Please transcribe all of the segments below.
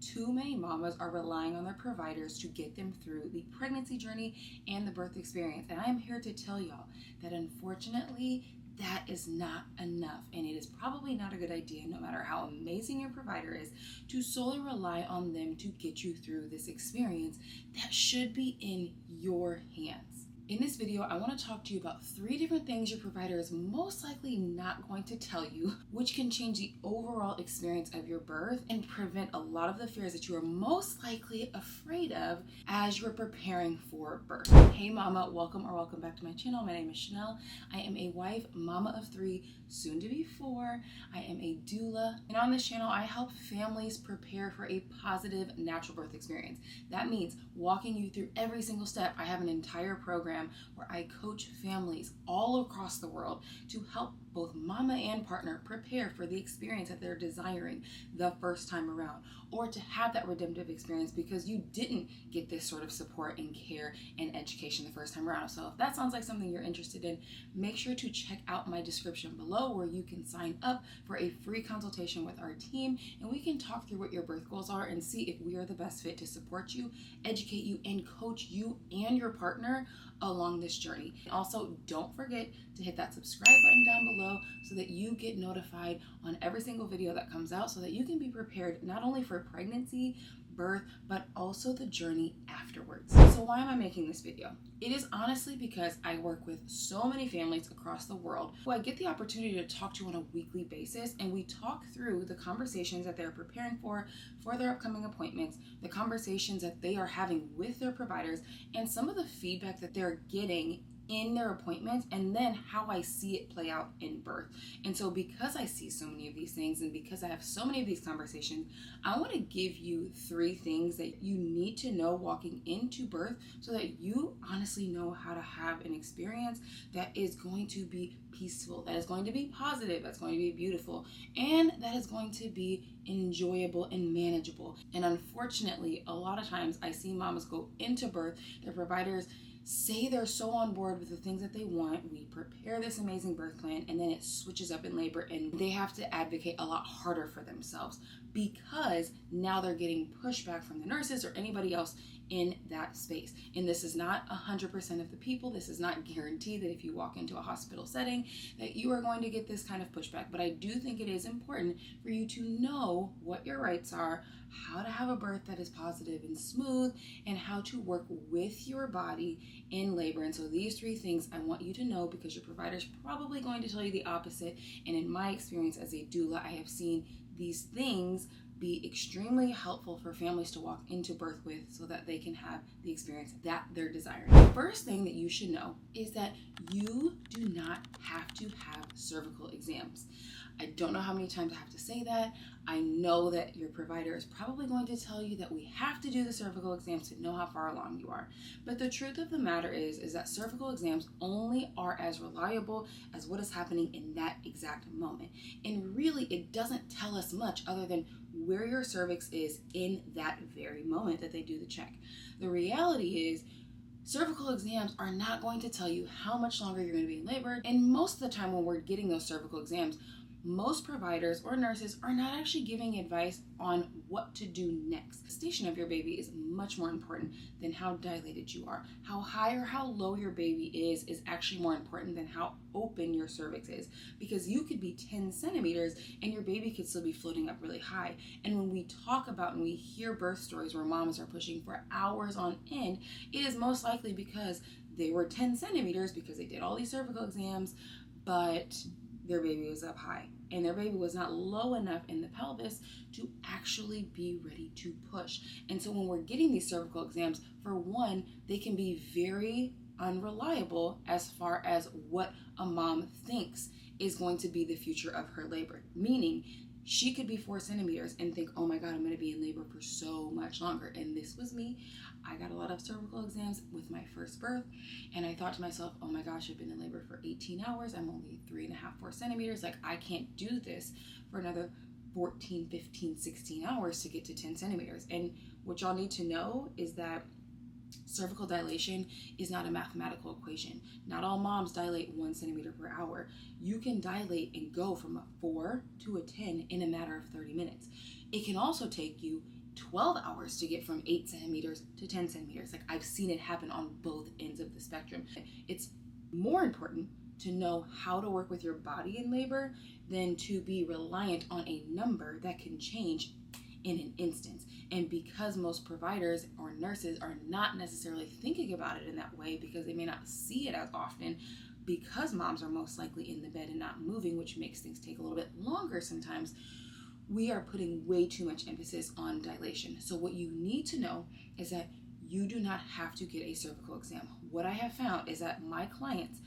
too many mamas are relying on their providers to get them through the pregnancy journey and the birth experience. And I am here to tell y'all that unfortunately, that is not enough. And it is probably not a good idea, no matter how amazing your provider is, to solely rely on them to get you through this experience that should be in your hands. In this video, I want to talk to you about 3 different things your provider is most likely not going to tell you, which can change the overall experience of your birth and prevent a lot of the fears that you are most likely afraid of as you're preparing for birth. Hey mama, welcome back to my channel. My name is Chanel. I am a wife, mama of 3, soon to be 4. I am a doula, and on this channel, I help families prepare for a positive natural birth experience. That means walking you through every single step. I have an entire program where I coach families all across the world to help both mama and partner prepare for the experience that they're desiring the first time around, or to have that redemptive experience because you didn't get this sort of support and care and education the first time around. So if that sounds like something you're interested in, make sure to check out my description below where you can sign up for a free consultation with our team, and we can talk through what your birth goals are and see if we are the best fit to support you, educate you, and coach you and your partner along this journey. And also, don't forget to hit that subscribe button down below so that you get notified on every single video that comes out, so that you can be prepared not only for pregnancy, birth, but also the journey afterwards. So why am I making this video? It is honestly because I work with so many families across the world who I get the opportunity to talk to on a weekly basis, and we talk through the conversations that they're preparing for their upcoming appointments, the conversations that they are having with their providers, and some of the feedback that they're getting in their appointments, and then how I see it play out in birth. And so because I see so many of these things and because I have so many of these conversations, I want to give you 3 things that you need to know walking into birth so that you honestly know how to have an experience that is going to be peaceful, that is going to be positive, that's going to be beautiful, and that is going to be enjoyable and manageable. And unfortunately, a lot of times I see mamas go into birth, their providers say they're so on board with the things that they want, we prepare this amazing birth plan, and then it switches up in labor and they have to advocate a lot harder for themselves because now they're getting pushback from the nurses or anybody else in that space. And this is not 100% of the people. This is not guaranteed that if you walk into a hospital setting that you are going to get this kind of pushback. But I do think it is important for you to know what your rights are, how to have a birth that is positive and smooth, and how to work with your body in labor. And so these 3 things I want you to know because your provider is probably going to tell you the opposite. And in my experience as a doula, I have seen these things be extremely helpful for families to walk into birth with so that they can have the experience that they're desiring. The first thing that you should know is that you do not have to have cervical exams. I don't know how many times I have to say that. I know that your provider is probably going to tell you that we have to do the cervical exams to know how far along you are. But the truth of the matter is that cervical exams only are as reliable as what is happening in that exact moment. And really, it doesn't tell us much other than where your cervix is in that very moment that they do the check. The reality is, cervical exams are not going to tell you how much longer you're going to be in labor. And most of the time when we're getting those cervical exams, most providers or nurses are not actually giving advice on what to do next. The station of your baby is much more important than how dilated you are. How high or how low your baby is actually more important than how open your cervix is, because you could be 10 centimeters and your baby could still be floating up really high. And when we talk about and we hear birth stories where moms are pushing for hours on end, it is most likely because they were 10 centimeters because they did all these cervical exams, but their baby was up high and their baby was not low enough in the pelvis to actually be ready to push. And so when we're getting these cervical exams, for one, they can be very unreliable as far as what a mom thinks is going to be the future of her labor. Meaning, she could be 4 centimeters and think, oh my God, I'm going to be in labor for so much longer. And this was me. I got a lot of cervical exams with my first birth. And I thought to myself, oh my gosh, I've been in labor for 18 hours. I'm only 3.5, 4 centimeters. Like, I can't do this for another 14, 15, 16 hours to get to 10 centimeters. And what y'all need to know is that cervical dilation is not a mathematical equation. Not all moms dilate 1 centimeter per hour. You can dilate and go from a 4 to a 10 in a matter of 30 minutes. It can also take you 12 hours to get from 8 centimeters to 10 centimeters. Like, I've seen it happen on both ends of the spectrum. It's more important to know how to work with your body in labor than to be reliant on a number that can change in an instance. And because most providers or nurses are not necessarily thinking about it in that way, because they may not see it as often, because moms are most likely in the bed and not moving, which makes things take a little bit longer sometimes, we are putting way too much emphasis on dilation. So what you need to know is that you do not have to get a cervical exam. What I have found is that my clients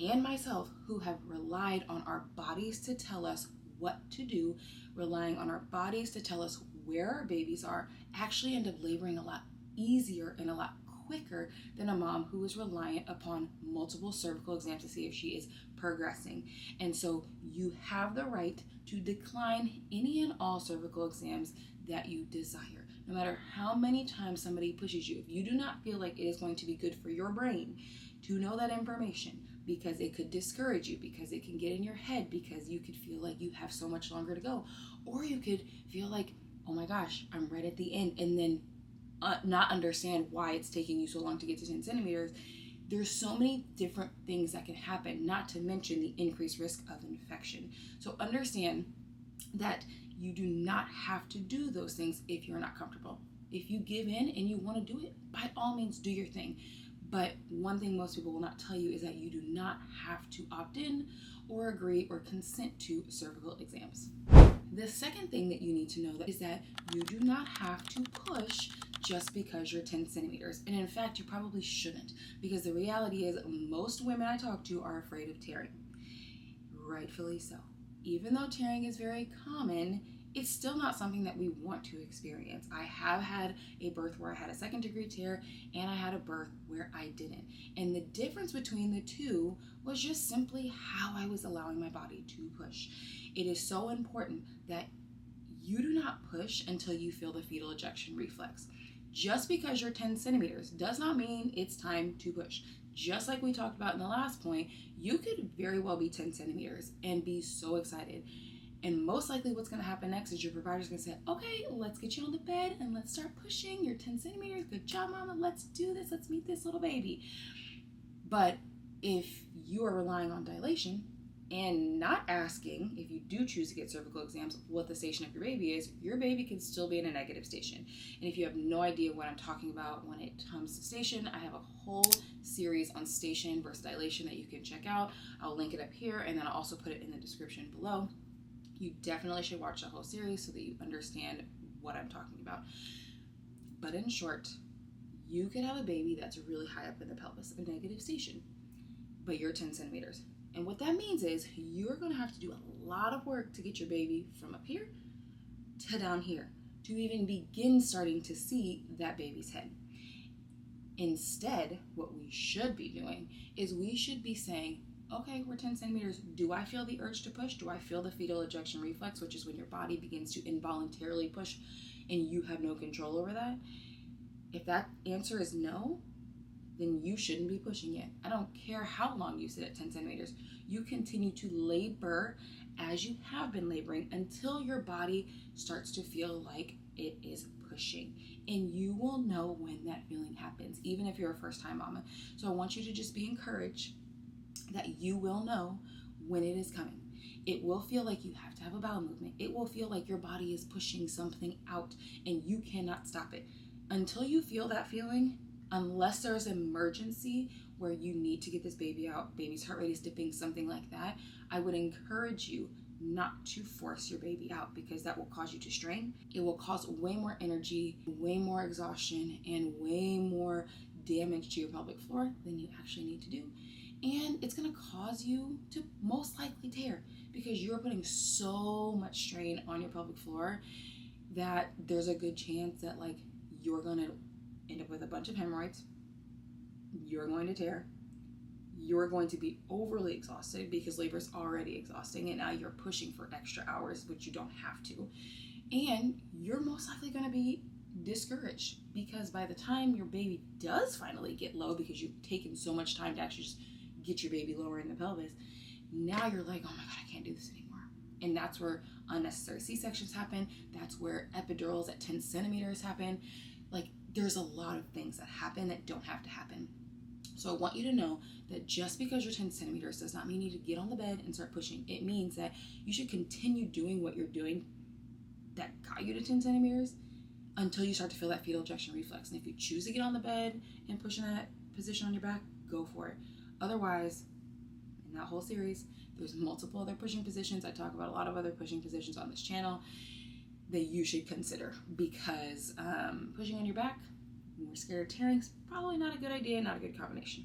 and myself, who have relied on our bodies to tell us what to do, relying on our bodies to tell us where our babies are, actually end up laboring a lot easier and a lot quicker than a mom who is reliant upon multiple cervical exams to see if she is progressing. And so you have the right to decline any and all cervical exams that you desire. No matter how many times somebody pushes you, if you do not feel like it is going to be good for your brain to know that information, because it could discourage you, because it can get in your head, because you could feel like you have so much longer to go, or you could feel like, oh my gosh, I'm right at the end, and then not understand why it's taking you so long to get to 10 centimeters. There's so many different things that can happen, not to mention the increased risk of infection. So understand that you do not have to do those things if you're not comfortable. If you give in and you want to do it, by all means, do your thing. But one thing most people will not tell you is that you do not have to opt in or agree or consent to cervical exams. The second thing that you need to know is that you do not have to push just because you're 10 centimeters. And in fact, you probably shouldn't, because the reality is most women I talk to are afraid of tearing. Rightfully so. Even though tearing is very common, it's still not something that we want to experience. I have had a birth where I had a 2nd degree tear, and I had a birth where I didn't. And the difference between the two was just simply how I was allowing my body to push. It is so important that you do not push until you feel the fetal ejection reflex. Just because you're 10 centimeters does not mean it's time to push. Just like we talked about in the last point, you could very well be 10 centimeters and be so excited. And most likely what's going to happen next is your provider's going to say, okay, let's get you on the bed and let's start pushing. You're 10 centimeters. Good job, mama. Let's do this. Let's meet this little baby. But if you are relying on dilation and not asking, if you do choose to get cervical exams, what the station of your baby is, your baby can still be in a negative station. And if you have no idea what I'm talking about when it comes to station, I have a whole series on station versus dilation that you can check out. I'll link it up here, and then I'll also put it in the description below. You definitely should watch the whole series so that you understand what I'm talking about. But in short, you could have a baby that's really high up in the pelvis, a negative station, but you're 10 centimeters. And what that means is you're going to have to do a lot of work to get your baby from up here to down here to even begin starting to see that baby's head. Instead, what we should be doing is we should be saying, okay, we're 10 centimeters. Do I feel the urge to push? Do I feel the fetal ejection reflex, which is when your body begins to involuntarily push and you have no control over that? If that answer is no, then you shouldn't be pushing it. I don't care how long you sit at 10 centimeters. You continue to labor as you have been laboring until your body starts to feel like it is pushing. And you will know when that feeling happens, even if you're a first-time mama. So I want you to just be encouraged that you will know when it is coming. It will feel like you have to have a bowel movement. It will feel like your body is pushing something out and you cannot stop it. Until you feel that feeling, unless there's an emergency where you need to get this baby out, baby's heart rate is dipping, something like that, I would encourage you not to force your baby out, because that will cause you to strain. It will cause way more energy, way more exhaustion, and way more damage to your pelvic floor than you actually need to do. And it's going to cause you to most likely tear, because you're putting so much strain on your pelvic floor that there's a good chance that you're going to end up with a bunch of hemorrhoids. You're going to tear. You're going to be overly exhausted because labor is already exhausting, and now you're pushing for extra hours, which you don't have to. And you're most likely going to be discouraged, because by the time your baby does finally get low, because you've taken so much time to actually just get your baby lower in the pelvis, now you're like, oh my God, I can't do this anymore. And that's where unnecessary C-sections happen. That's where epidurals at 10 centimeters happen. Like, there's a lot of things that happen that don't have to happen. So I want you to know that just because you're 10 centimeters does not mean you need to get on the bed and start pushing. It means that you should continue doing what you're doing that got you to 10 centimeters until you start to feel that fetal ejection reflex. And if you choose to get on the bed and push in that position on your back, go for it. Otherwise, in that whole series, there's multiple other pushing positions. I talk about a lot of other pushing positions on this channel that you should consider, because pushing on your back when you're scared of tearing is probably not a good idea, not a good combination.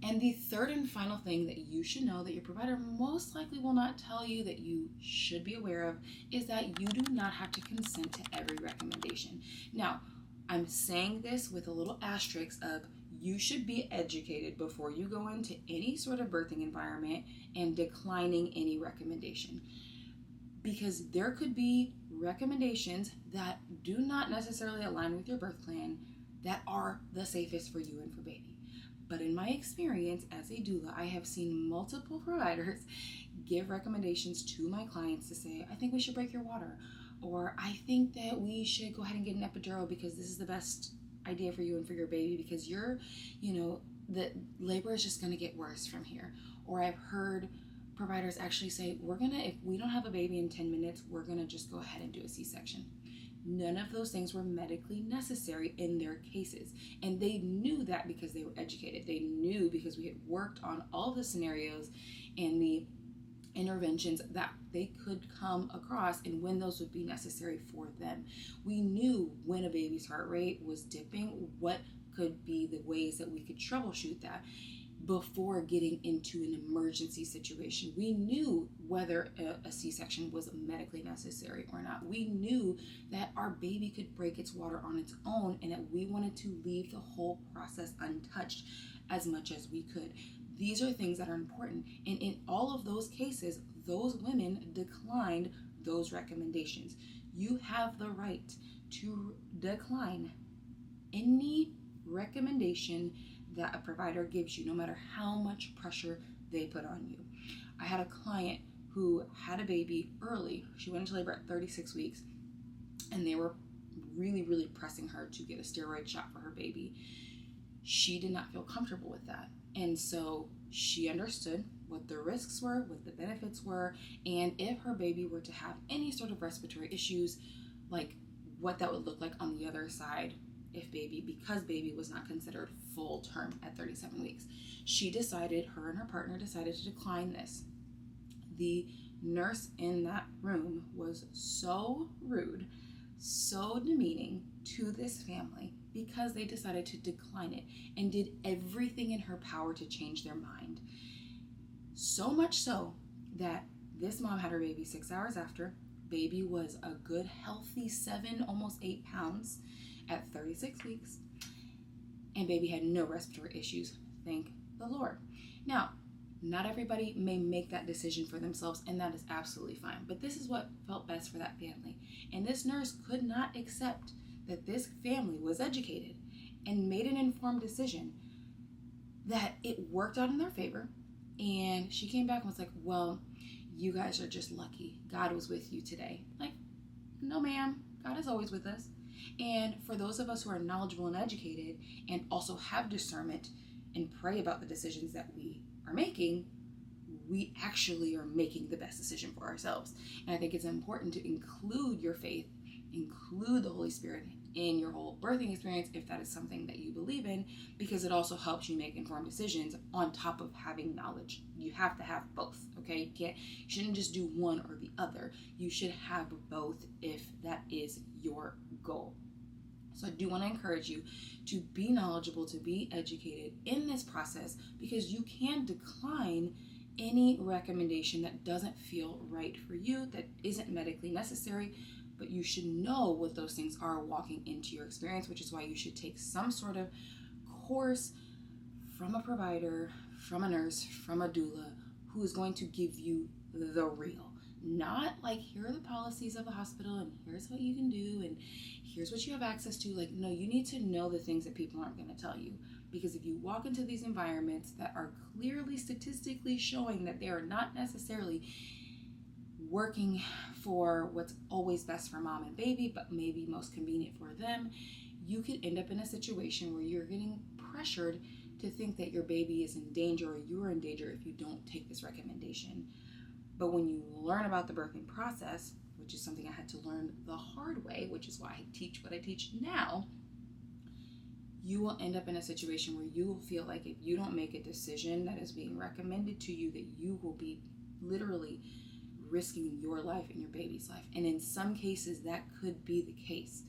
And the third and final thing that you should know that your provider most likely will not tell you that you should be aware of is that you do not have to consent to every recommendation. Now, I'm saying this with a little asterisk of you should be educated before you go into any sort of birthing environment and declining any recommendation. Because there could be recommendations that do not necessarily align with your birth plan that are the safest for you and for baby. But in my experience as a doula, I have seen multiple providers give recommendations to my clients to say, I think we should break your water, or I think that we should go ahead and get an epidural because this is the best idea for you and for your baby, because the labor is just going to get worse from here. Or I've heard providers actually say, if we don't have a baby in 10 minutes, we're going to just go ahead and do a C-section. None of those things were medically necessary in their cases. And they knew that because they were educated. They knew because we had worked on all the scenarios and the interventions that they could come across and when those would be necessary for them. We knew when a baby's heart rate was dipping, what could be the ways that we could troubleshoot that before getting into an emergency situation. We knew whether a C-section was medically necessary or not. We knew that our baby could break its water on its own and that we wanted to leave the whole process untouched as much as we could. These are things that are important. And in all of those cases, those women declined those recommendations. You have the right to decline any recommendation that a provider gives you, no matter how much pressure they put on you. I had a client who had a baby early. She went into labor at 36 weeks, and they were really, really pressing her to get a steroid shot for her baby. She did not feel comfortable with that. And so she understood what the risks were, what the benefits were, and if her baby were to have any sort of respiratory issues, like what that would look like on the other side because baby was not considered full term at 37 weeks. Her and her partner decided to decline this. The nurse in that room was so rude, so demeaning to this family because they decided to decline it and did everything in her power to change their mind. So much so that this mom had her baby 6 hours after. Baby was a good, healthy 7, almost 8 pounds at 36 weeks, and baby had no respiratory issues, thank the Lord. Now, not everybody may make that decision for themselves, and that is absolutely fine, but this is what felt best for that family. And this nurse could not accept that this family was educated and made an informed decision, that it worked out in their favor. And she came back and was like, well, you guys are just lucky. God was with you today. Like, no ma'am, God is always with us. And for those of us who are knowledgeable and educated and also have discernment and pray about the decisions that we are making, we actually are making the best decision for ourselves. And I think it's important to include your faith, include the Holy Spirit in your whole birthing experience if that is something that you believe in, because it also helps you make informed decisions on top of having knowledge. You have to have both, okay? You shouldn't just do one or the other. You should have both if that is your goal. So I do want to encourage you to be knowledgeable, to be educated in this process, because you can decline any recommendation that doesn't feel right for you, that isn't medically necessary, but you should know what those things are walking into your experience, which is why you should take some sort of course from a provider, from a nurse, from a doula, who is going to give you the real. Not like, here are the policies of the hospital and here's what you can do and here's what you have access to. Like, no, you need to know the things that people aren't going to tell you. Because if you walk into these environments that are clearly statistically showing that they are not necessarily working for what's always best for mom and baby, but maybe most convenient for them, you could end up in a situation where you're getting pressured to think that your baby is in danger or you're in danger if you don't take this recommendation. But when you learn about the birthing process, which is something I had to learn the hard way, which is why I teach what I teach now, you will end up in a situation where you will feel like if you don't make a decision that is being recommended to you, that you will be literally risking your life and your baby's life. And in some cases, that could be the case.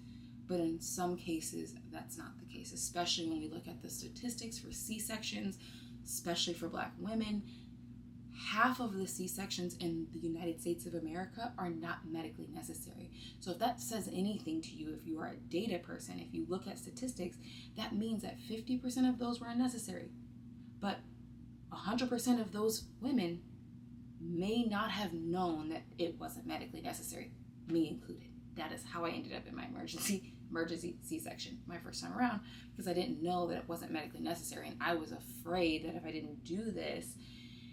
But in some cases, that's not the case, especially when we look at the statistics for C-sections, especially for Black women. Half of the C-sections in the United States of America are not medically necessary. So if that says anything to you, if you are a data person, if you look at statistics, that means that 50% of those were unnecessary. But 100% of those women may not have known that it wasn't medically necessary, me included. That is how I ended up in my emergency C-section my first time around, because I didn't know that it wasn't medically necessary. And I was afraid that if I didn't do this,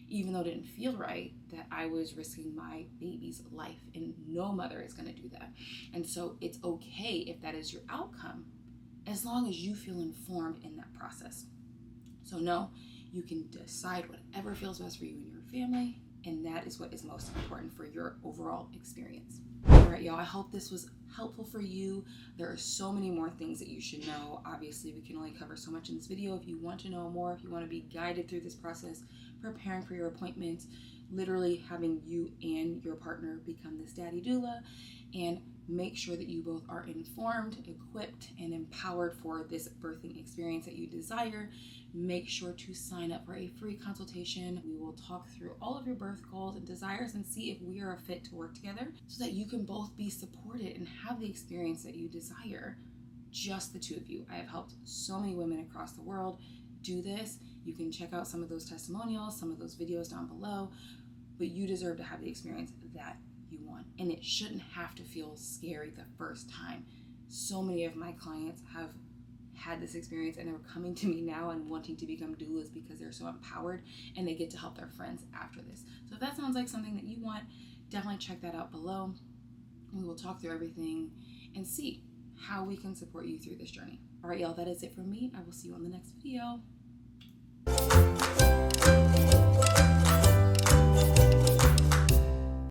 even though it didn't feel right, that I was risking my baby's life. And no mother is going to do that. And so it's okay if that is your outcome, as long as you feel informed in that process. So no, you can decide whatever feels best for you and your family. And that is what is most important for your overall experience. All right, y'all, I hope this was helpful for you. There are so many more things that you should know. Obviously, we can only cover so much in this video. If you want to know more, if you want to be guided through this process, preparing for your appointments, literally having you and your partner become this daddy doula, and make sure that you both are informed, equipped, and empowered for this birthing experience that you desire, make sure to sign up for a free consultation. We will talk through all of your birth goals and desires and see if we are a fit to work together so that you can both be supported and have the experience that you desire, just the two of you. I have helped so many women across the world do this. You can check out some of those testimonials, some of those videos down below, but you deserve to have the experience that you want. And it shouldn't have to feel scary the first time. So many of my clients have had this experience and they're coming to me now and wanting to become doulas because they're so empowered and they get to help their friends after this. So if that sounds like something that you want, definitely check that out below. We will talk through everything and see how we can support you through this journey. All right, y'all, that is it from me. I will see you on the next video.